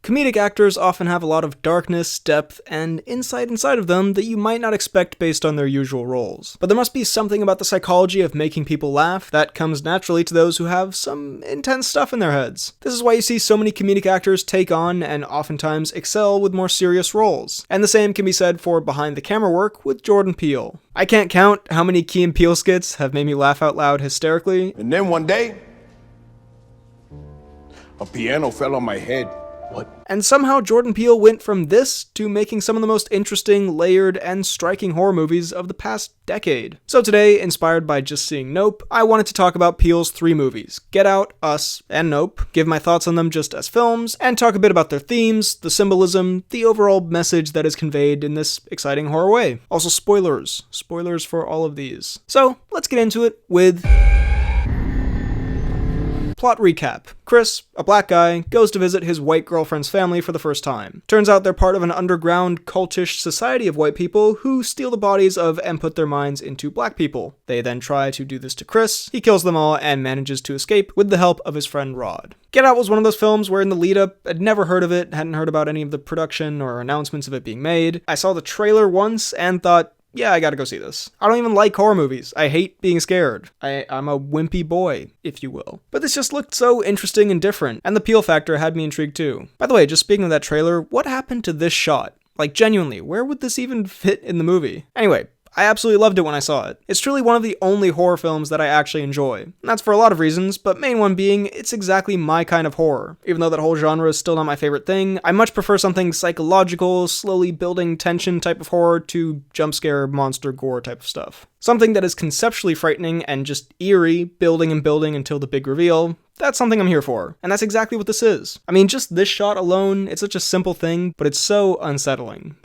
Comedic actors often have a lot of darkness, depth, and insight inside of them that you might not expect based on their usual roles. But there must be something about the psychology of making people laugh that comes naturally to those who have some intense stuff in their heads. This is why you see so many comedic actors take on and oftentimes excel with more serious roles. And the same can be said for behind the camera work with Jordan Peele. I can't count how many Key and Peele skits have made me laugh out loud hysterically. And then one day, a piano fell on my head. What? And somehow Jordan Peele went from this to making some of the most interesting, layered, and striking horror movies of the past decade. So today, inspired by just seeing Nope, I wanted to talk about Peele's 3 movies, Get Out, Us, and Nope, give my thoughts on them just as films, and talk a bit about their themes, the symbolism, the overall message that is conveyed in this exciting horror way. Also spoilers for all of these. So let's get into it with... Plot recap. Chris, a black guy, goes to visit his white girlfriend's family for the first time. Turns out they're part of an underground, cultish society of white people who steal the bodies of and put their minds into black people. They then try to do this to Chris. He kills them all and manages to escape with the help of his friend Rod. Get Out was one of those films where in the lead-up, I'd never heard of it, hadn't heard about any of the production or announcements of it being made. I saw the trailer once and thought, yeah, I gotta go see this. I don't even like horror movies. I hate being scared. I'm a wimpy boy, if you will. But this just looked so interesting and different, and the Peele factor had me intrigued too. By the way, just speaking of that trailer, what happened to this shot? Like, genuinely, where would this even fit in the movie? Anyway, I absolutely loved it when I saw it. It's truly one of the only horror films that I actually enjoy. And that's for a lot of reasons, but main one being, it's exactly my kind of horror. Even though that whole genre is still not my favorite thing, I much prefer something psychological, slowly building tension type of horror to jump scare, monster gore type of stuff. Something that is conceptually frightening and just eerie, building and building until the big reveal. That's something I'm here for. And that's exactly what this is. I mean, just this shot alone, it's such a simple thing, but it's so unsettling.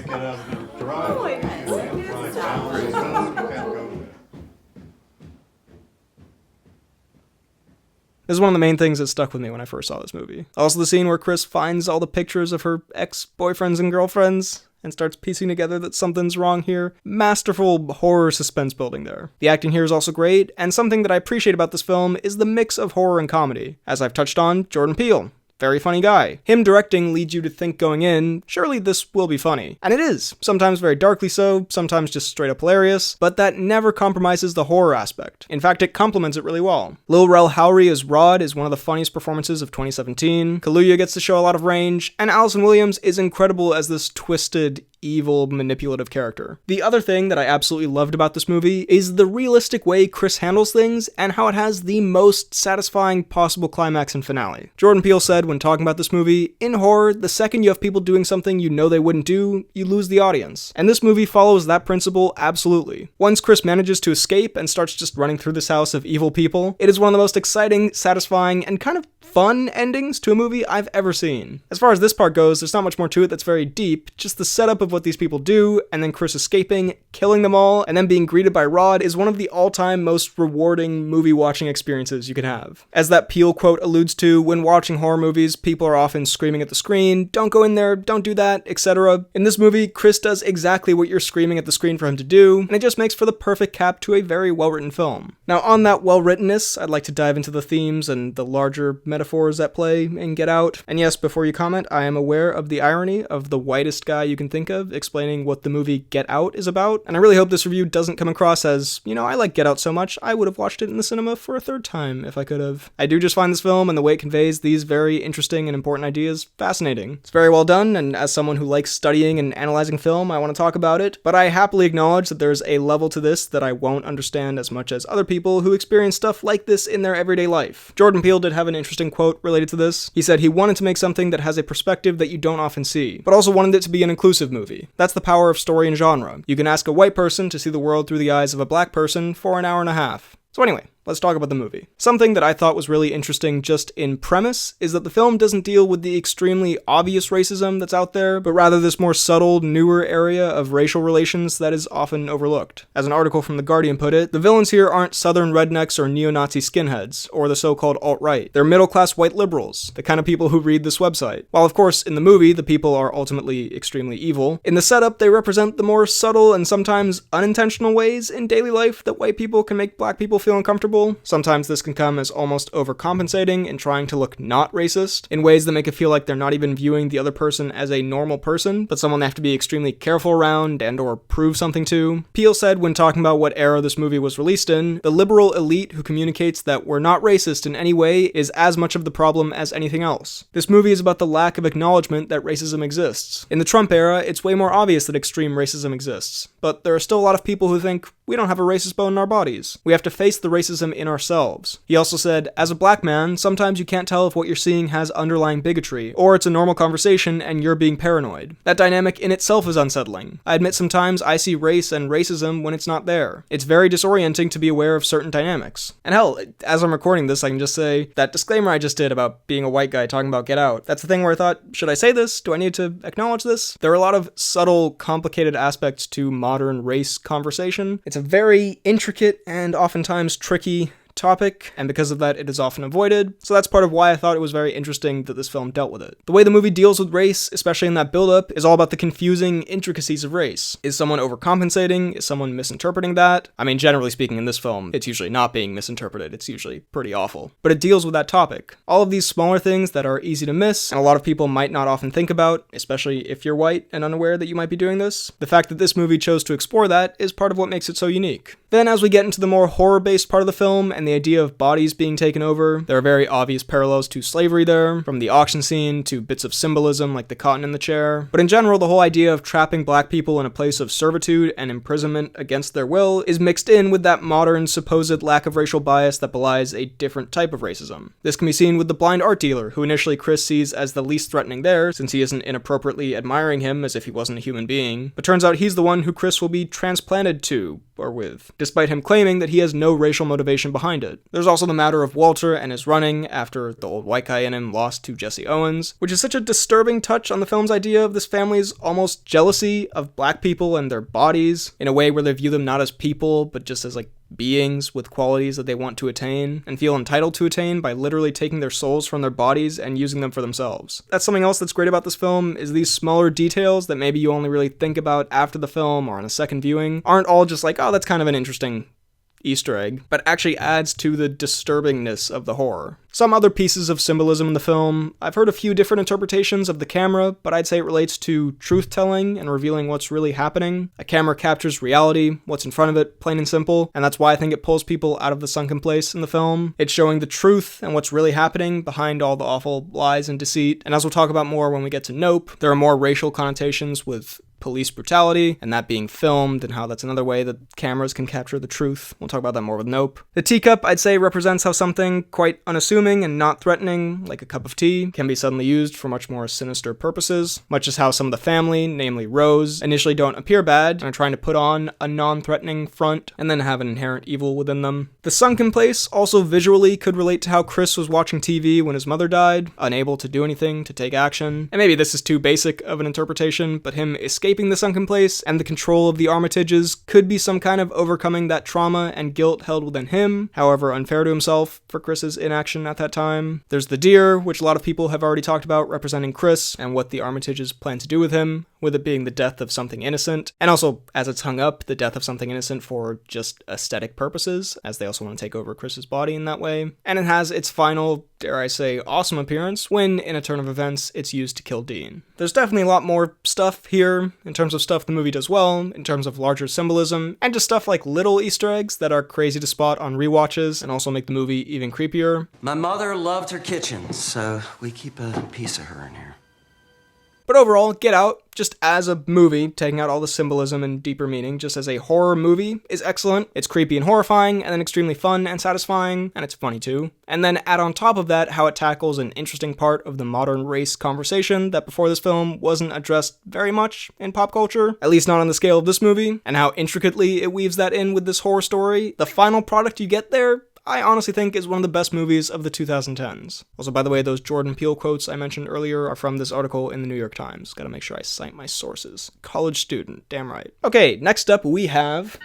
This is one of the main things that stuck with me when I first saw this movie. Also the scene where Chris finds all the pictures of her ex-boyfriends and girlfriends and starts piecing together that something's wrong here. Masterful horror suspense building there. The acting here is also great, and something that I appreciate about this film is the mix of horror and comedy. As I've touched on, Jordan Peele. Very funny guy. Him directing leads you to think going in, surely this will be funny. And it is. Sometimes very darkly so, sometimes just straight up hilarious, but that never compromises the horror aspect. In fact, it complements it really well. Lil Rel Howery as Rod is one of the funniest performances of 2017. Kaluuya gets to show a lot of range, and Allison Williams is incredible as this twisted, evil, manipulative character. The other thing that I absolutely loved about this movie is the realistic way Chris handles things and how it has the most satisfying possible climax and finale. Jordan Peele said when talking about this movie, in horror, the second you have people doing something you know they wouldn't do, you lose the audience. And this movie follows that principle absolutely. Once Chris manages to escape and starts just running through this house of evil people, it is one of the most exciting, satisfying, and kind of fun endings to a movie I've ever seen. As far as this part goes, there's not much more to it that's very deep, just the setup of what these people do, and then Chris escaping, killing them all, and then being greeted by Rod is one of the all-time most rewarding movie watching experiences you can have. As that Peele quote alludes to, when watching horror movies, people are often screaming at the screen, don't go in there, don't do that, etc. In this movie, Chris does exactly what you're screaming at the screen for him to do, and it just makes for the perfect cap to a very well-written film. Now on that well-writtenness, I'd like to dive into the themes and the larger metaphors at play in Get Out. And yes, before you comment, I am aware of the irony of the whitest guy you can think of explaining what the movie Get Out is about, and I really hope this review doesn't come across as, I like Get Out so much, I would have watched it in the cinema for a third time if I could have. I do just find this film and the way it conveys these very interesting and important ideas fascinating. It's very well done, and as someone who likes studying and analyzing film, I want to talk about it, but I happily acknowledge that there's a level to this that I won't understand as much as other people who experience stuff like this in their everyday life. Jordan Peele did have an interesting quote related to this. He said he wanted to make something that has a perspective that you don't often see, but also wanted it to be an inclusive movie. That's the power of story and genre. You can ask a white person to see the world through the eyes of a black person for an hour and a half. So anyway, let's talk about the movie. Something that I thought was really interesting just in premise is that the film doesn't deal with the extremely obvious racism that's out there, but rather this more subtle, newer area of racial relations that is often overlooked. As an article from The Guardian put it, the villains here aren't southern rednecks or neo-Nazi skinheads, or the so-called alt-right. They're middle-class white liberals, the kind of people who read this website. While of course in the movie the people are ultimately extremely evil, in the setup they represent the more subtle and sometimes unintentional ways in daily life that white people can make black people feel uncomfortable uncomfortable. Sometimes this can come as almost overcompensating and trying to look not racist, in ways that make it feel like they're not even viewing the other person as a normal person, but someone they have to be extremely careful around and or prove something to. Peele said when talking about what era this movie was released in, the liberal elite who communicates that we're not racist in any way is as much of the problem as anything else. This movie is about the lack of acknowledgement that racism exists. In the Trump era, it's way more obvious that extreme racism exists, but there are still a lot of people who think we don't have a racist bone in our bodies. We have to face the racism in ourselves. He also said, as a black man, sometimes you can't tell if what you're seeing has underlying bigotry, or it's a normal conversation and you're being paranoid. That dynamic in itself is unsettling. I admit sometimes I see race and racism when it's not there. It's very disorienting to be aware of certain dynamics. And hell, as I'm recording this, I can just say, that disclaimer I just did about being a white guy talking about Get Out, that's the thing where I thought, should I say this? Do I need to acknowledge this? There are a lot of subtle, complicated aspects to modern race conversation. It's a very intricate and oftentimes tricky topic, and because of that, it is often avoided, so that's part of why I thought it was very interesting that this film dealt with it. The way the movie deals with race, especially in that build-up, is all about the confusing intricacies of race. Is someone overcompensating? Is someone misinterpreting that? I mean, generally speaking, in this film, it's usually not being misinterpreted, it's usually pretty awful. But it deals with that topic. All of these smaller things that are easy to miss, and a lot of people might not often think about, especially if you're white and unaware that you might be doing this. The fact that this movie chose to explore that is part of what makes it so unique. Then, as we get into the more horror-based part of the film, and the idea of bodies being taken over, there are very obvious parallels to slavery there, from the auction scene to bits of symbolism like the cotton in the chair. But in general, the whole idea of trapping black people in a place of servitude and imprisonment against their will is mixed in with that modern supposed lack of racial bias that belies a different type of racism. This can be seen with the blind art dealer, who initially Chris sees as the least threatening there, since he isn't inappropriately admiring him as if he wasn't a human being, but turns out he's the one who Chris will be transplanted to, or with, despite him claiming that he has no racial motivation behind it. There's also the matter of Walter and his running after the old white guy in him lost to Jesse Owens, which is such a disturbing touch on the film's idea of this family's almost jealousy of black people and their bodies, in a way where they view them not as people, but just as beings with qualities that they want to attain and feel entitled to attain by literally taking their souls from their bodies and using them for themselves. That's something else that's great about this film, is these smaller details that maybe you only really think about after the film or on a second viewing aren't all just like, oh, that's kind of an interesting Easter egg, but actually adds to the disturbingness of the horror. Some other pieces of symbolism in the film, I've heard a few different interpretations of the camera, but I'd say it relates to truth-telling and revealing what's really happening. A camera captures reality, what's in front of it, plain and simple, and that's why I think it pulls people out of the sunken place in the film. It's showing the truth and what's really happening behind all the awful lies and deceit, and as we'll talk about more when we get to Nope, there are more racial connotations with police brutality, and that being filmed, and how that's another way that cameras can capture the truth. We'll talk about that more with Nope. The teacup, I'd say, represents how something quite unassuming and not threatening, like a cup of tea, can be suddenly used for much more sinister purposes, much as how some of the family, namely Rose, initially don't appear bad and are trying to put on a non-threatening front, and then have an inherent evil within them. The sunken place also visually could relate to how Chris was watching TV when his mother died, unable to do anything to take action. And maybe this is too basic of an interpretation, but him escaping the sunken place and the control of the Armitages could be some kind of overcoming that trauma and guilt held within him, however unfair to himself for Chris's inaction at that time. There's the deer, which a lot of people have already talked about, representing Chris and what the Armitages plan to do with him, with it being the death of something innocent, and also, as it's hung up, the death of something innocent for just aesthetic purposes, as they also want to take over Chris's body in that way. And it has its final, dare I say, awesome appearance when, in a turn of events, it's used to kill Dean. There's definitely a lot more stuff here, in terms of stuff the movie does well, in terms of larger symbolism, and just stuff like little Easter eggs that are crazy to spot on rewatches and also make the movie even creepier. My mother loved her kitchen, so we keep a piece of her in here. But overall, Get Out, just as a movie, taking out all the symbolism and deeper meaning, just as a horror movie, is excellent. It's creepy and horrifying, and then extremely fun and satisfying, and it's funny too. And then add on top of that how it tackles an interesting part of the modern race conversation that before this film wasn't addressed very much in pop culture, at least not on the scale of this movie, and how intricately it weaves that in with this horror story. The final product you get there, I honestly think is one of the best movies of the 2010s. Also, by the way, those Jordan Peele quotes I mentioned earlier are from this article in the New York Times. Gotta make sure I cite my sources. College student, damn right. Okay, next up we have...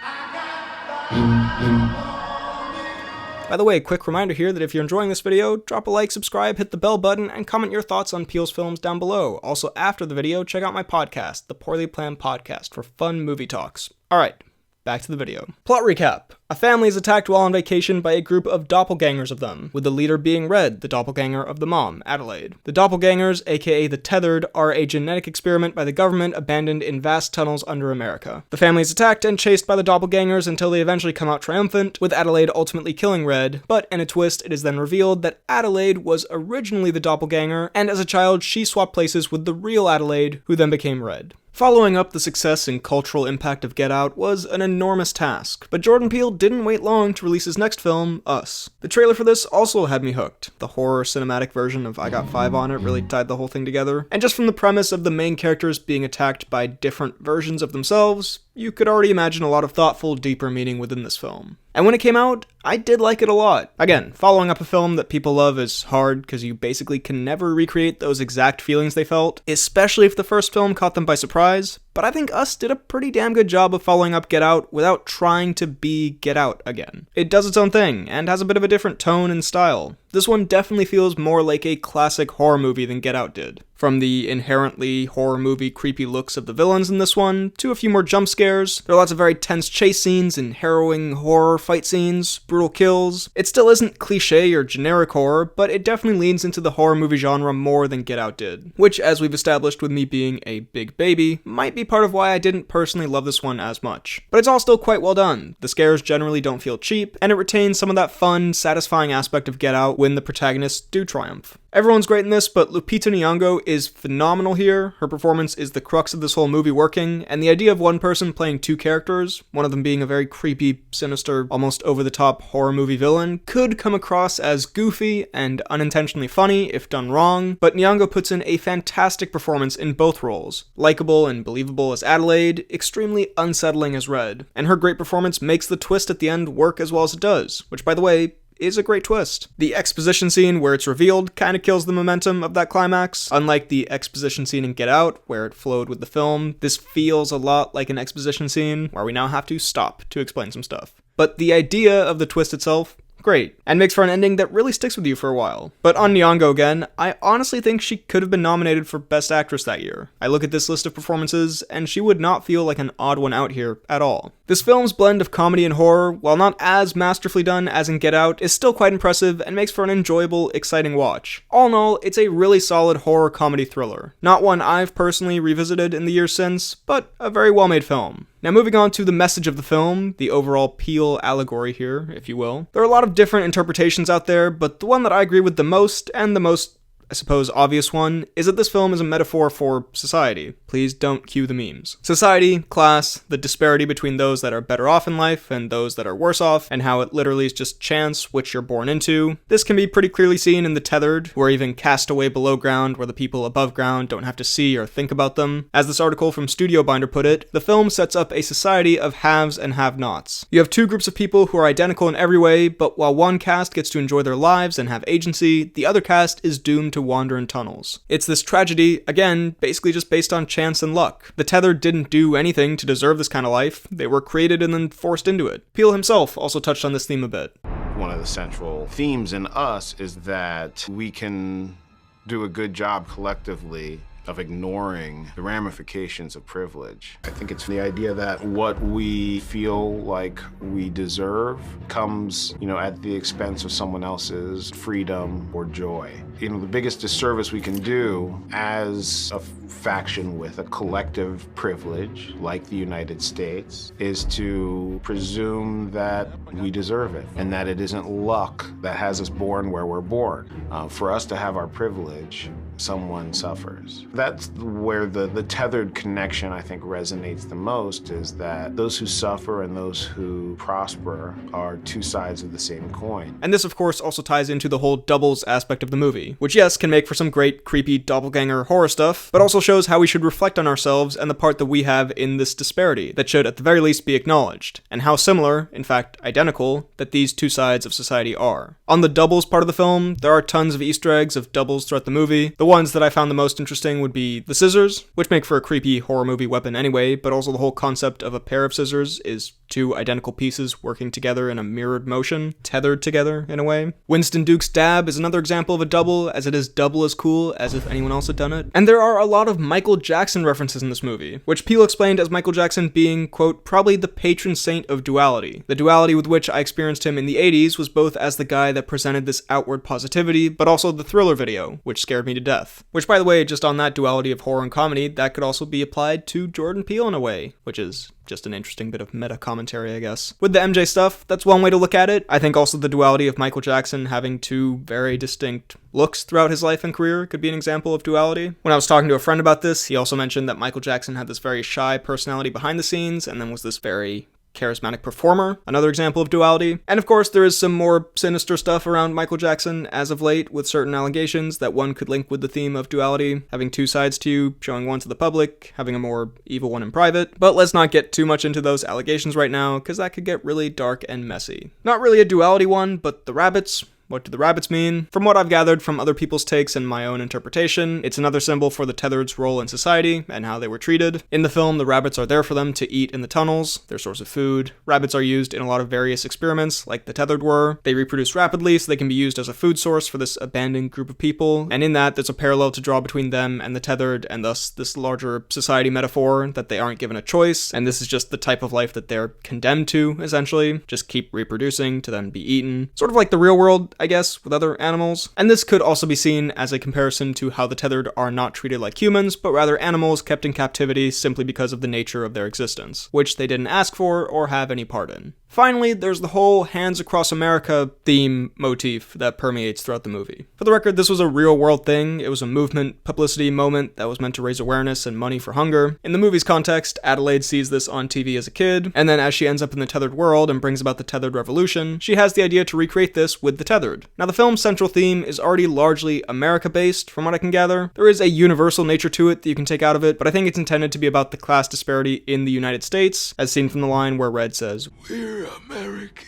By the way, quick reminder here that if you're enjoying this video, drop a like, subscribe, hit the bell button, and comment your thoughts on Peele's films down below. Also, after the video, check out my podcast, The Poorly Planned Podcast, for fun movie talks. Alright, back back to the video. Plot recap. A family is attacked while on vacation by a group of doppelgangers of them, with the leader being Red, the doppelganger of the mom, Adelaide. The doppelgangers, aka the Tethered, are a genetic experiment by the government abandoned in vast tunnels under America. The family is attacked and chased by the doppelgangers until they eventually come out triumphant, with Adelaide ultimately killing Red, but in a twist it is then revealed that Adelaide was originally the doppelganger, and as a child she swapped places with the real Adelaide, who then became Red. Following up the success and cultural impact of Get Out was an enormous task, but Jordan Peele didn't wait long to release his next film, Us. The trailer for this also had me hooked. The horror cinematic version of I Got 5 on It really tied the whole thing together, and just from the premise of the main characters being attacked by different versions of themselves, you could already imagine a lot of thoughtful, deeper meaning within this film. And when it came out, I did like it a lot. Again, following up a film that people love is hard because you basically can never recreate those exact feelings they felt, especially if the first film caught them by surprise, but I think Us did a pretty damn good job of following up Get Out without trying to be Get Out again. It does its own thing, and has a bit of a different tone and style. This one definitely feels more like a classic horror movie than Get Out did. From the inherently horror movie creepy looks of the villains in this one, to a few more jump scares, there are lots of very tense chase scenes and harrowing horror fight scenes, brutal kills. It still isn't cliche or generic horror, but it definitely leans into the horror movie genre more than Get Out did, which, as we've established with me being a big baby, might be part of why I didn't personally love this one as much. But it's all still quite well done. The scares generally don't feel cheap, and it retains some of that fun, satisfying aspect of Get Out when the protagonists do triumph. Everyone's great in this, but Lupita Nyong'o is phenomenal here. Her performance is the crux of this whole movie working, and the idea of one person playing two characters, one of them being a very creepy, sinister, almost over-the-top horror movie villain, could come across as goofy and unintentionally funny if done wrong, but Nyong'o puts in a fantastic performance in both roles. Likeable and believable as Adelaide, extremely unsettling as Red, and her great performance makes the twist at the end work as well as it does, which, by the way, is a great twist. The exposition scene where it's revealed kind of kills the momentum of that climax. Unlike the exposition scene in Get Out, where it flowed with the film, this feels a lot like an exposition scene where we now have to stop to explain some stuff. But the idea of the twist itself, great, and makes for an ending that really sticks with you for a while. But on Nyong'o again, I honestly think she could have been nominated for Best Actress that year. I look at this list of performances, and she would not feel like an odd one out here at all. This film's blend of comedy and horror, while not as masterfully done as in Get Out, is still quite impressive and makes for an enjoyable, exciting watch. All in all, it's a really solid horror comedy thriller. Not one I've personally revisited in the years since, but a very well-made film. Now moving on to the message of the film, the overall Peele allegory here, if you will. There are a lot of different interpretations out there, but the one that I agree with the most, and the most, I suppose, obvious one, is that this film is a metaphor for society. Please don't cue the memes. Society, class, the disparity between those that are better off in life and those that are worse off, and how it literally is just chance which you're born into. This can be pretty clearly seen in The Tethered, who are even cast away below ground where the people above ground don't have to see or think about them. As this article from Studio Binder put it, the film sets up a society of haves and have-nots. You have two groups of people who are identical in every way, but while one cast gets to enjoy their lives and have agency, the other cast is doomed to wander in tunnels. It's this tragedy, again, basically just based on chance and luck. The Tethered didn't do anything to deserve this kind of life. They were created and then forced into it. Peele himself also touched on this theme a bit. One of the central themes in Us is that we can do a good job collectively of ignoring the ramifications of privilege. I think it's the idea that what we feel like we deserve comes, at the expense of someone else's freedom or joy. The biggest disservice we can do as a faction with a collective privilege, like the United States, is to presume that we deserve it and that it isn't luck that has us born where we're born. For us to have our privilege, someone suffers. That's where the tethered connection, I think, resonates the most, is that those who suffer and those who prosper are two sides of the same coin. And this, of course, also ties into the whole doubles aspect of the movie, which, yes, can make for some great, creepy, doppelganger horror stuff, but also shows how we should reflect on ourselves and the part that we have in this disparity that should, at the very least, be acknowledged, and how similar, in fact, identical, that these two sides of society are. On the doubles part of the film, there are tons of Easter eggs of doubles throughout the movie. The ones that I found the most interesting would be the scissors, which make for a creepy horror movie weapon anyway, but also the whole concept of a pair of scissors is two identical pieces working together in a mirrored motion, tethered together in a way. Winston Duke's dab is another example of a double, as it is double as cool as if anyone else had done it. And there are a lot of Michael Jackson references in this movie, which Peele explained as Michael Jackson being, quote, probably the patron saint of duality. The duality with which I experienced him in the 80s was both as the guy that presented this outward positivity, but also the Thriller video, which scared me to death. Which, by the way, just on that duality of horror and comedy, that could also be applied to Jordan Peele in a way, which is just an interesting bit of meta commentary, I guess. With the MJ stuff, that's one way to look at it. I think also the duality of Michael Jackson having two very distinct looks throughout his life and career could be an example of duality. When I was talking to a friend about this, he also mentioned that Michael Jackson had this very shy personality behind the scenes, and then was this very charismatic performer, another example of duality. And of course, there is some more sinister stuff around Michael Jackson as of late, with certain allegations that one could link with the theme of duality, having two sides to you, showing one to the public, having a more evil one in private. But let's not get too much into those allegations right now, because that could get really dark and messy. Not really a duality one, but the rabbits. What do the rabbits mean? From what I've gathered from other people's takes and my own interpretation, it's another symbol for the tethered's role in society and how they were treated. In the film, the rabbits are there for them to eat in the tunnels, their source of food. Rabbits are used in a lot of various experiments, like the tethered were. They reproduce rapidly, so they can be used as a food source for this abandoned group of people. And in that, there's a parallel to draw between them and the tethered, and thus this larger society metaphor that they aren't given a choice, and this is just the type of life that they're condemned to, essentially. Just keep reproducing to then be eaten. Sort of like the real world, I guess, with other animals. And this could also be seen as a comparison to how the tethered are not treated like humans, but rather animals kept in captivity simply because of the nature of their existence, which they didn't ask for or have any part in. Finally, there's the whole Hands Across America theme motif that permeates throughout the movie. For the record, this was a real world thing. It was a movement, publicity moment that was meant to raise awareness and money for hunger. In the movie's context, Adelaide sees this on TV as a kid, and then as she ends up in the tethered world and brings about the tethered revolution, she has the idea to recreate this with the tethered. Now, the film's central theme is already largely America-based, from what I can gather. There is a universal nature to it that you can take out of it, but I think it's intended to be about the class disparity in the United States, as seen from the line where Red says, "We're Americans."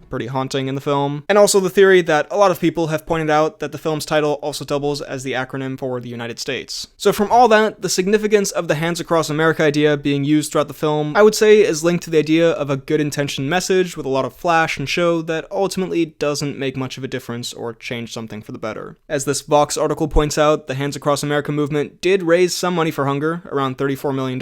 Pretty haunting in the film. And also the theory that a lot of people have pointed out that the film's title also doubles as the acronym for the United States. So from all that, the significance of the Hands Across America idea being used throughout the film, I would say is linked to the idea of a good intentioned message with a lot of flash and show that ultimately doesn't make much of a difference or change something for the better. As this Vox article points out, the Hands Across America movement did raise some money for hunger, around $34 million,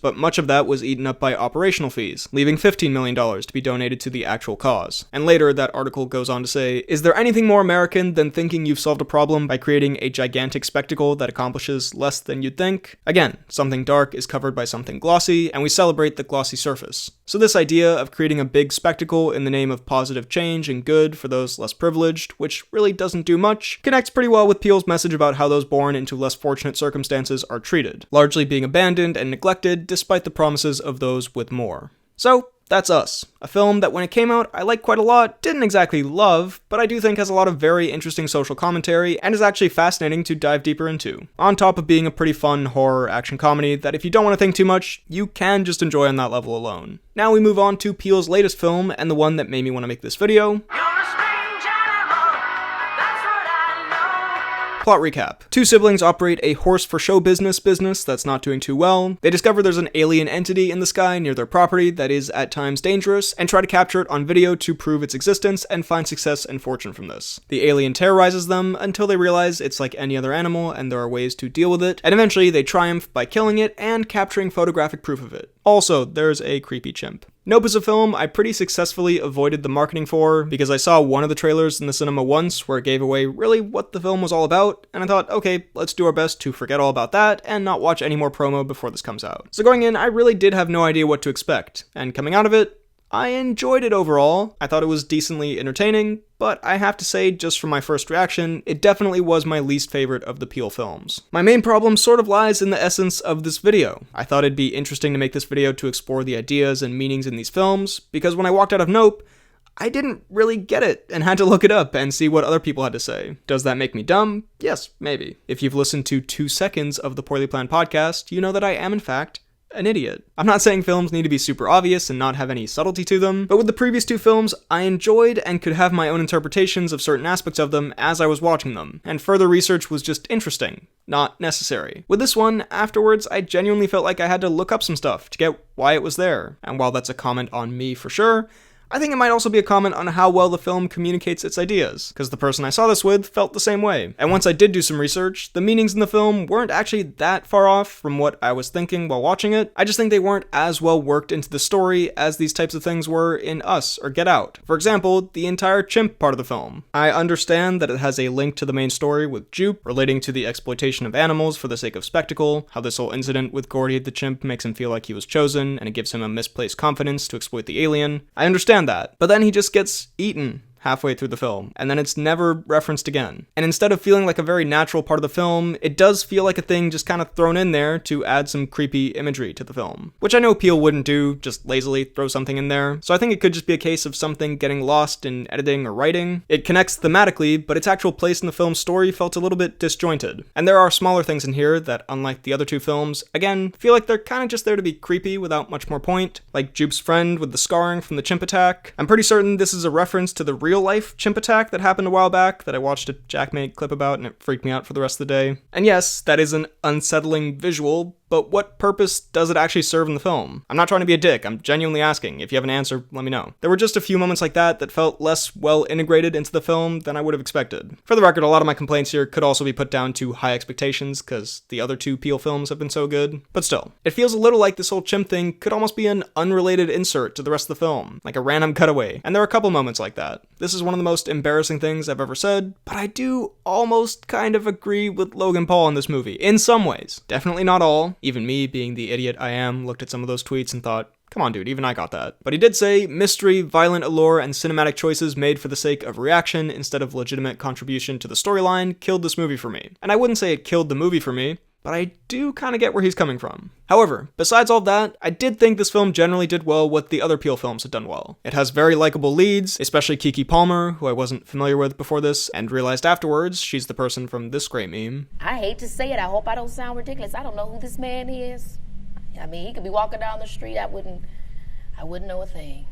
but much of that was eaten up by operational fees, leaving $15 million to be donated to the actual cause. And later, that article goes on to say, is there anything more American than thinking you've solved a problem by creating a gigantic spectacle that accomplishes less than you'd think? Again, something dark is covered by something glossy, and we celebrate the glossy surface. So this idea of creating a big spectacle in the name of positive change and good for those less privileged, which really doesn't do much, connects pretty well with Peele's message about how those born into less fortunate circumstances are treated, largely being abandoned and neglected despite the promises of those with more. So, that's Us, a film that when it came out I liked quite a lot, didn't exactly love, but I do think has a lot of very interesting social commentary and is actually fascinating to dive deeper into, on top of being a pretty fun horror action comedy that if you don't want to think too much, you can just enjoy on that level alone. Now we move on to Peele's latest film, and the one that made me want to make this video. Plot recap. Two siblings operate a horse-for-show business that's not doing too well. They discover there's an alien entity in the sky near their property that is at times dangerous, and try to capture it on video to prove its existence and find success and fortune from this. The alien terrorizes them until they realize it's like any other animal and there are ways to deal with it, and eventually they triumph by killing it and capturing photographic proof of it. Also, there's a creepy chimp. Nope is a film I pretty successfully avoided the marketing for, because I saw one of the trailers in the cinema once where it gave away really what the film was all about, and I thought, okay, let's do our best to forget all about that and not watch any more promo before this comes out. So going in, I really did have no idea what to expect, and coming out of it, I enjoyed it overall. I thought it was decently entertaining, but I have to say, just from my first reaction, it definitely was my least favorite of the Peele films. My main problem sort of lies in the essence of this video. I thought it'd be interesting to make this video to explore the ideas and meanings in these films, because when I walked out of Nope, I didn't really get it and had to look it up and see what other people had to say. Does that make me dumb? Yes, maybe. If you've listened to 2 seconds of the Poorly Planned podcast, you know that I am, in fact, an idiot. I'm not saying films need to be super obvious and not have any subtlety to them, but with the previous two films, I enjoyed and could have my own interpretations of certain aspects of them as I was watching them, and further research was just interesting, not necessary. With this one, afterwards, I genuinely felt like I had to look up some stuff to get why it was there, and while that's a comment on me for sure, I think it might also be a comment on how well the film communicates its ideas, because the person I saw this with felt the same way. And once I did do some research, the meanings in the film weren't actually that far off from what I was thinking while watching it. I just think they weren't as well worked into the story as these types of things were in Us or Get Out. For example, the entire chimp part of the film. I understand that it has a link to the main story with Jupe, relating to the exploitation of animals for the sake of spectacle, how this whole incident with Gordy the chimp makes him feel like he was chosen, and it gives him a misplaced confidence to exploit the alien. I understand that, but then he just gets eaten halfway through the film, and then it's never referenced again. And instead of feeling like a very natural part of the film, it does feel like a thing just kind of thrown in there to add some creepy imagery to the film. Which I know Peele wouldn't do, just lazily throw something in there, so I think it could just be a case of something getting lost in editing or writing. It connects thematically, but its actual place in the film's story felt a little bit disjointed. And there are smaller things in here that, unlike the other two films, again, feel like they're kind of just there to be creepy without much more point, like Jupe's friend with the scarring from the chimp attack. I'm pretty certain this is a reference to the real-life chimp attack that happened a while back that I watched a Jackmate clip about and it freaked me out for the rest of the day. And yes, that is an unsettling visual, but what purpose does it actually serve in the film? I'm not trying to be a dick, I'm genuinely asking. If you have an answer, let me know. There were just a few moments like that felt less well integrated into the film than I would have expected. For the record, a lot of my complaints here could also be put down to high expectations, because the other two Peele films have been so good. But still, it feels a little like this whole chimp thing could almost be an unrelated insert to the rest of the film, like a random cutaway, and there are a couple moments like that. This is one of the most embarrassing things I've ever said, but I do almost kind of agree with Logan Paul in this movie, in some ways. Definitely not all. Even me, being the idiot I am, looked at some of those tweets and thought, come on, dude, even I got that. But he did say, mystery, violent allure, and cinematic choices made for the sake of reaction instead of legitimate contribution to the storyline killed this movie for me. And I wouldn't say it killed the movie for me, but I do kind of get where he's coming from. However, besides all that, I did think this film generally did well what the other Peele films had done well. It has very likable leads, especially Keke Palmer, who I wasn't familiar with before this, and realized afterwards she's the person from this great meme. I hate to say it, I hope I don't sound ridiculous. I don't know who this man is. I mean, he could be walking down the street, I wouldn't know a thing.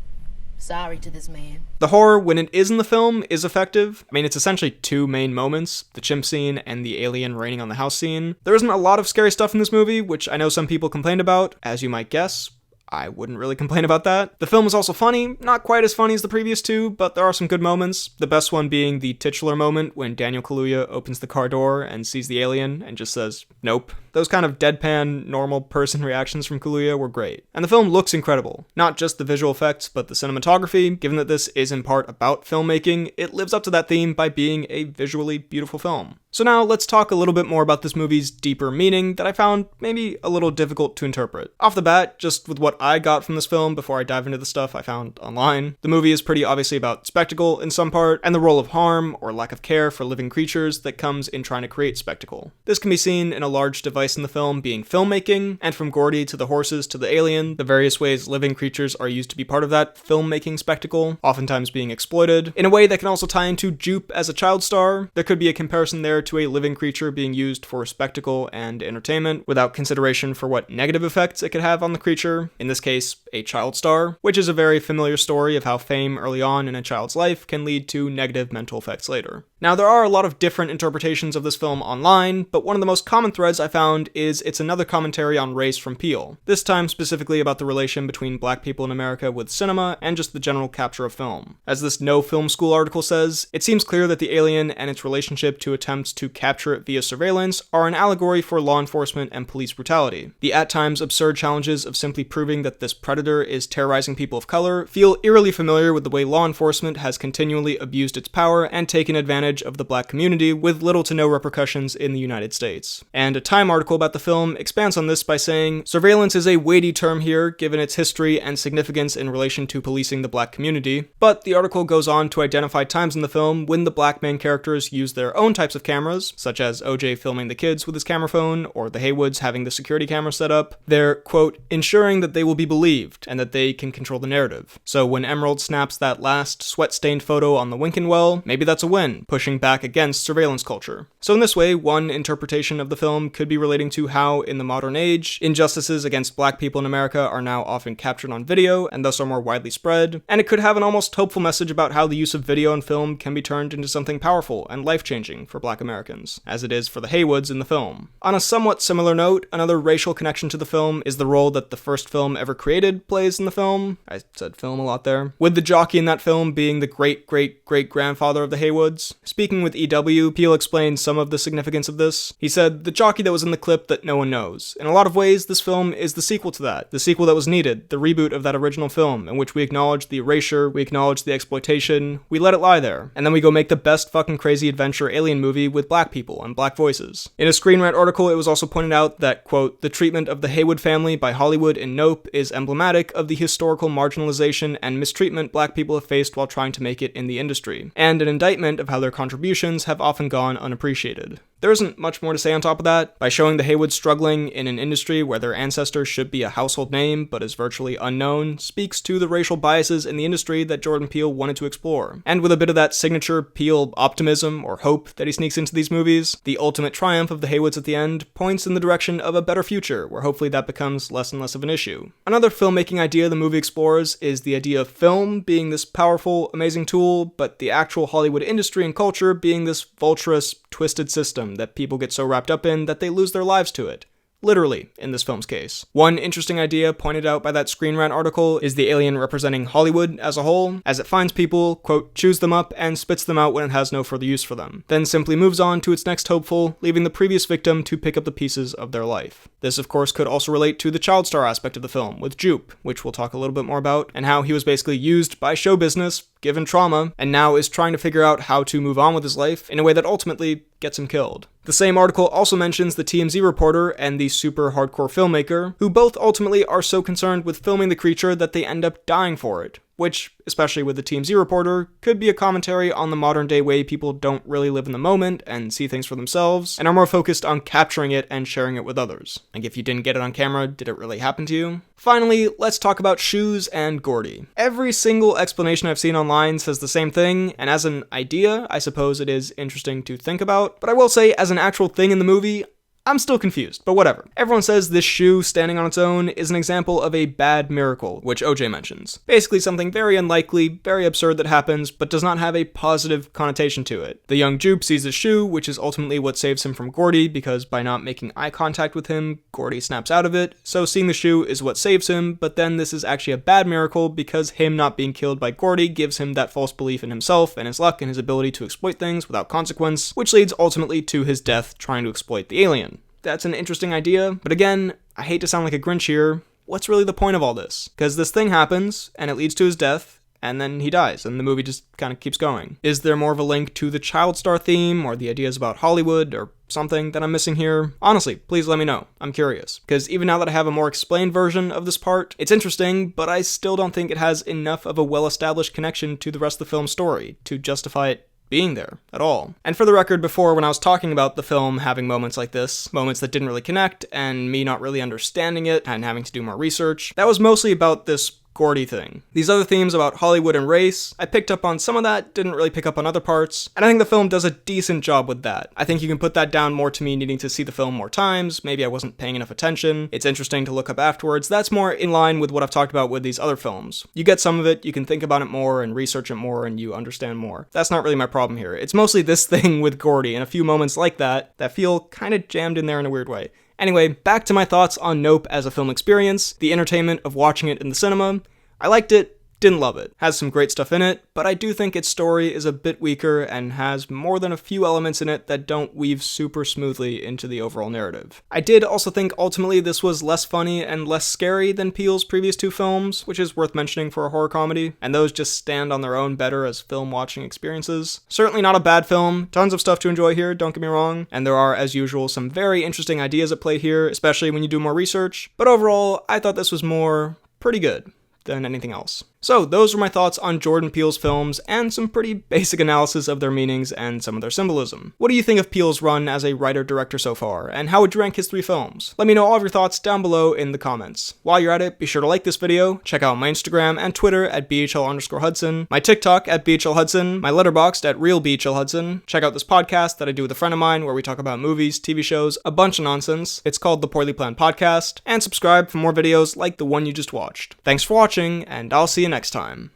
Sorry to this man. The horror, when it is in the film, is effective. I mean, it's essentially two main moments, the chimp scene and the alien raining on the house scene. There isn't a lot of scary stuff in this movie, which I know some people complained about, as you might guess. I wouldn't really complain about that. The film is also funny, not quite as funny as the previous two, but there are some good moments. The best one being the titular moment when Daniel Kaluuya opens the car door and sees the alien and just says, nope. Those kind of deadpan, normal person reactions from Kaluuya were great. And the film looks incredible. Not just the visual effects, but the cinematography. Given that this is in part about filmmaking, it lives up to that theme by being a visually beautiful film. So now let's talk a little bit more about this movie's deeper meaning that I found maybe a little difficult to interpret. Off the bat, just with what I got from this film before I dive into the stuff I found online, the movie is pretty obviously about spectacle in some part, and the role of harm or lack of care for living creatures that comes in trying to create spectacle. This can be seen in a large device in the film being filmmaking, and from Gordy to the horses to the alien, the various ways living creatures are used to be part of that filmmaking spectacle, oftentimes being exploited. In a way that can also tie into Jupe as a child star, there could be a comparison there to a living creature being used for spectacle and entertainment without consideration for what negative effects it could have on the creature, in this case, a child star, which is a very familiar story of how fame early on in a child's life can lead to negative mental effects later. Now, there are a lot of different interpretations of this film online, but one of the most common threads I found is it's another commentary on race from Peele, this time specifically about the relation between black people in America with cinema and just the general capture of film. As this No Film School article says, it seems clear that the alien and its relationship to attempts to capture it via surveillance are an allegory for law enforcement and police brutality. The at times absurd challenges of simply proving that this predator is terrorizing people of color feel eerily familiar with the way law enforcement has continually abused its power and taken advantage of the black community with little to no repercussions in the United States. And a Time article about the film expands on this by saying, surveillance is a weighty term here given its history and significance in relation to policing the black community, but the article goes on to identify times in the film when the black main characters use their own types of cameras, such as OJ filming the kids with his camera phone, or the Haywoods having the security camera set up. They're, quote, ensuring that they will be believed and that they can control the narrative. So when Emerald snaps that last sweat-stained photo on the Winkin well, maybe that's a win, pushing back against surveillance culture. So in this way, one interpretation of the film could be related relating to how, in the modern age, injustices against black people in America are now often captured on video and thus are more widely spread, and it could have an almost hopeful message about how the use of video and film can be turned into something powerful and life-changing for black Americans, as it is for the Haywoods in the film. On a somewhat similar note, another racial connection to the film is the role that the first film ever created plays in the film. I said film a lot there. With the jockey in that film being the great-great-great-grandfather of the Haywoods. Speaking with EW, Peele explained some of the significance of this. He said, "The jockey that was in the clip that no one knows. In a lot of ways, this film is the sequel to that. The sequel that was needed, the reboot of that original film, in which we acknowledge the erasure, we acknowledge the exploitation, we let it lie there, and then we go make the best fucking crazy adventure alien movie with black people and black voices." In a Screen Rant article, it was also pointed out that, quote, "The treatment of the Haywood family by Hollywood in Nope is emblematic of the historical marginalization and mistreatment black people have faced while trying to make it in the industry, and an indictment of how their contributions have often gone unappreciated." There isn't much more to say on top of that. By showing the Haywoods struggling in an industry where their ancestor should be a household name but is virtually unknown speaks to the racial biases in the industry that Jordan Peele wanted to explore. And with a bit of that signature Peele optimism or hope that he sneaks into these movies, the ultimate triumph of the Haywoods at the end points in the direction of a better future where hopefully that becomes less and less of an issue. Another filmmaking idea the movie explores is the idea of film being this powerful, amazing tool, but the actual Hollywood industry and culture being this vulturous, twisted system that people get so wrapped up in that they lose their lives to it. Literally, in this film's case. One interesting idea pointed out by that Screen Rant article is the alien representing Hollywood as a whole, as it finds people, quote, chews them up and spits them out when it has no further use for them, then simply moves on to its next hopeful, leaving the previous victim to pick up the pieces of their life. This, of course, could also relate to the child star aspect of the film, with Jupe, which we'll talk a little bit more about, and how he was basically used by show business, given trauma, and now is trying to figure out how to move on with his life in a way that ultimately gets him killed. The same article also mentions the TMZ reporter and the super hardcore filmmaker, who both ultimately are so concerned with filming the creature that they end up dying for it, which, especially with the TMZ reporter, could be a commentary on the modern day way people don't really live in the moment and see things for themselves, and are more focused on capturing it and sharing it with others. Like, if you didn't get it on camera, did it really happen to you? Finally, let's talk about shoes and Gordy. Every single explanation I've seen online says the same thing, and as an idea, I suppose it is interesting to think about, but I will say, as an actual thing in the movie, I'm still confused, but whatever. Everyone says this shoe, standing on its own, is an example of a bad miracle, which OJ mentions. Basically something very unlikely, very absurd that happens, but does not have a positive connotation to it. The young Jupe sees the shoe, which is ultimately what saves him from Gordy, because by not making eye contact with him, Gordy snaps out of it, so seeing the shoe is what saves him, but then this is actually a bad miracle, because him not being killed by Gordy gives him that false belief in himself, and his luck, and his ability to exploit things without consequence, which leads ultimately to his death trying to exploit the alien. That's an interesting idea, but again, I hate to sound like a Grinch here, what's really the point of all this? Because this thing happens, and it leads to his death, and then he dies, and the movie just kind of keeps going. Is there more of a link to the child star theme, or the ideas about Hollywood, or something that I'm missing here? Honestly, please let me know. I'm curious. Because even now that I have a more explained version of this part, it's interesting, but I still don't think it has enough of a well-established connection to the rest of the film's story to justify it being there at all. And for the record, before, when I was talking about the film having moments like this, moments that didn't really connect, and me not really understanding it and having to do more research, that was mostly about this Gordy thing. These other themes about Hollywood and race, I picked up on some of that, didn't really pick up on other parts, and I think the film does a decent job with that. I think you can put that down more to me needing to see the film more times, maybe I wasn't paying enough attention, it's interesting to look up afterwards, that's more in line with what I've talked about with these other films. You get some of it, you can think about it more and research it more and you understand more. That's not really my problem here. It's mostly this thing with Gordy and a few moments like that feel kind of jammed in there in a weird way. Anyway, back to my thoughts on Nope as a film experience, the entertainment of watching it in the cinema. I liked it, didn't love it. Has some great stuff in it, but I do think its story is a bit weaker and has more than a few elements in it that don't weave super smoothly into the overall narrative. I did also think ultimately this was less funny and less scary than Peele's previous two films, which is worth mentioning for a horror comedy, and those just stand on their own better as film watching experiences. Certainly not a bad film, tons of stuff to enjoy here, don't get me wrong, and there are, as usual, some very interesting ideas at play here, especially when you do more research, but overall, I thought this was more pretty good than anything else. So those were my thoughts on Jordan Peele's films and some pretty basic analysis of their meanings and some of their symbolism. What do you think of Peele's run as a writer-director so far, and how would you rank his 3 films? Let me know all of your thoughts down below in the comments. While you're at it, be sure to like this video, check out my Instagram and Twitter at BHL_Hudson, my TikTok at BHLHudson, my Letterboxd at RealBHLHudson, check out this podcast that I do with a friend of mine where we talk about movies, TV shows, a bunch of nonsense. It's called The Poorly Planned Podcast, and subscribe for more videos like the one you just watched. Thanks for watching, and I'll see you next time.